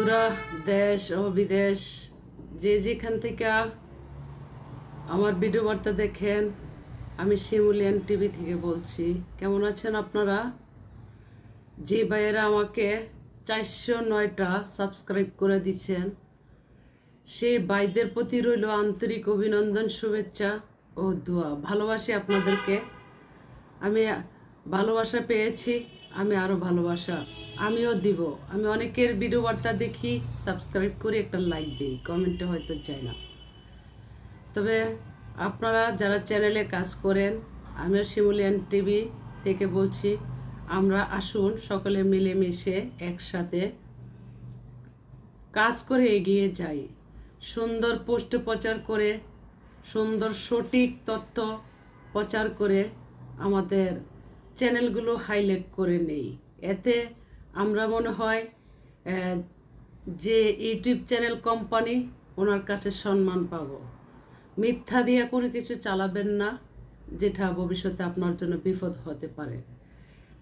বন্ধুরা, দেশ ও বিদেশ যে যেখান থেকে আমার ভিডিও বার্তা দেখেন, আমি শিমুলিয়ান টিভি থেকে বলছি। কেমন আছেন আপনারা? যে ভাইয়েরা আমাকে 409টা সাবস্ক্রাইব করে দিচ্ছেন, সেই ভাইদের প্রতি রইল আন্তরিক অভিনন্দন, শুভেচ্ছা ও দোয়া। ভালোবাসি আপনাদেরকে। আমি ভালোবাসা পেয়েছি, আমি আরও ভালোবাসা আমিও দিব। আমি অনেকের ভিডিও বার্তা দেখি, সাবস্ক্রাইব করি, একটা লাইক দিই, কমেন্টে হয়তো চাই না। তবে আপনারা যারা চ্যানেলে কাজ করেন, আমিও শিমুলিয়ান টিভি থেকে বলছি, আমরা আসুন সকলে মিলেমিশে একসাথে কাজ করে এগিয়ে যাই। সুন্দর পোস্ট প্রচার করে, সুন্দর সঠিক তথ্য প্রচার করে আমাদের চ্যানেলগুলো হাইলাইট করে নেই। এতে আমরা মনে হয় যে ইউটিউব চ্যানেল কোম্পানি, ওনার কাছে সম্মান পাব। মিথ্যা দিয়ে কোনো কিছু চালাবেন না, যেটা ভবিষ্যতে আপনার জন্য বিপদ হতে পারে,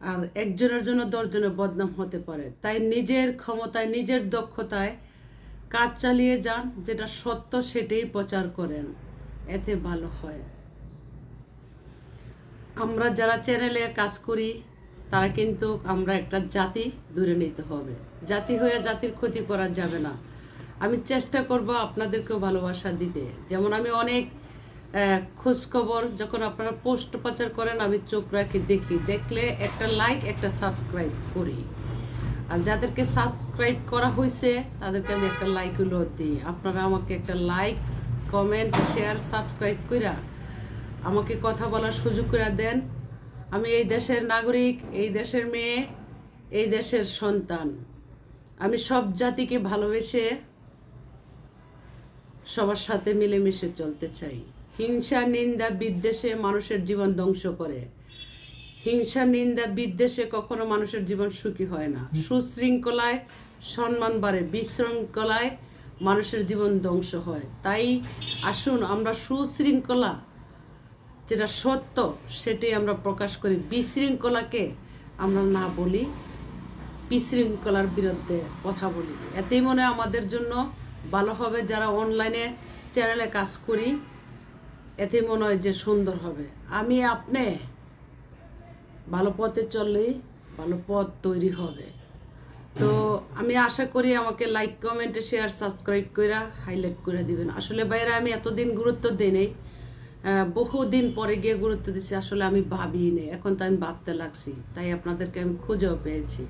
আর একজনের জন্য 10 জনের বদনাম হতে পারে। তাই নিজের ক্ষমতায়, নিজের দক্ষতায় কাজ চালিয়ে যান, যেটা সত্য সেটাই প্রচার করেন, এতে ভালো হয়। আমরা যারা চ্যানেলে কাজ করি, তারা কিন্তু আমরা একটা জাতি দূরে নিতে হবে। জাতি হয়ে জাতির ক্ষতি করা যাবে না। আমি চেষ্টা করব আপনাদেরকেও ভালোবাসা দিতে। যেমন আমি অনেক খোঁজখবর যখন আপনারা পোস্ট প্রচার করেন, আমি চোখ রাখি, দেখি, দেখলে একটা লাইক, একটা সাবস্ক্রাইব করি। আর যাদেরকে সাবস্ক্রাইব করা হয়েছে তাদেরকে আমি একটা লাইক হলো দিই। আপনারা আমাকে একটা লাইক, কমেন্ট, শেয়ার, সাবস্ক্রাইব কইরা আমাকে কথা বলার সুযোগ করে দেন। আমি এই দেশের নাগরিক, এই দেশের মেয়ে, এই দেশের সন্তান। আমি সব জাতিকে ভালোবেসে সবার সাথে মিলেমিশে চলতে চাই। হিংসা, নিন্দা, বিদ্বেষে মানুষের জীবন ধ্বংস করে। হিংসা, নিন্দা, বিদ্বেষে কখনো মানুষের জীবন সুখী হয় না। সুশৃঙ্খলায় সম্মান বাড়ে, বিশৃঙ্খলায় মানুষের জীবন ধ্বংস হয়। তাই আসুন আমরা সুশৃঙ্খলা, যেটা সত্য সেটাই আমরা প্রকাশ করি। বিশৃঙ্খলাকে আমরা না বলি, বিশৃঙ্খলার বিরুদ্ধে কথা বলি। এতেই মনে হয় আমাদের জন্য ভালো হবে। যারা অনলাইনে চ্যানেলে কাজ করি, এতে মনে হয় যে সুন্দর হবে। আমি আপনি ভালো পথে চললেই ভালো পথ তৈরি হবে। তো আমি আশা করি আমাকে লাইক, কমেন্ট, শেয়ার, সাবস্ক্রাইব করে হাইলাইট করে দিবেন। আসলে বাইরে আমি এতদিন গুরুত্ব দিই নাই, বহুদিন পরে গিয়ে গুরুত্ব দিচ্ছি। আসলে আমি ভাবিই নেই, এখন তো আমি ভাবতে লাগছি, তাই আপনাদেরকে আমি খুঁজেও পেয়েছি।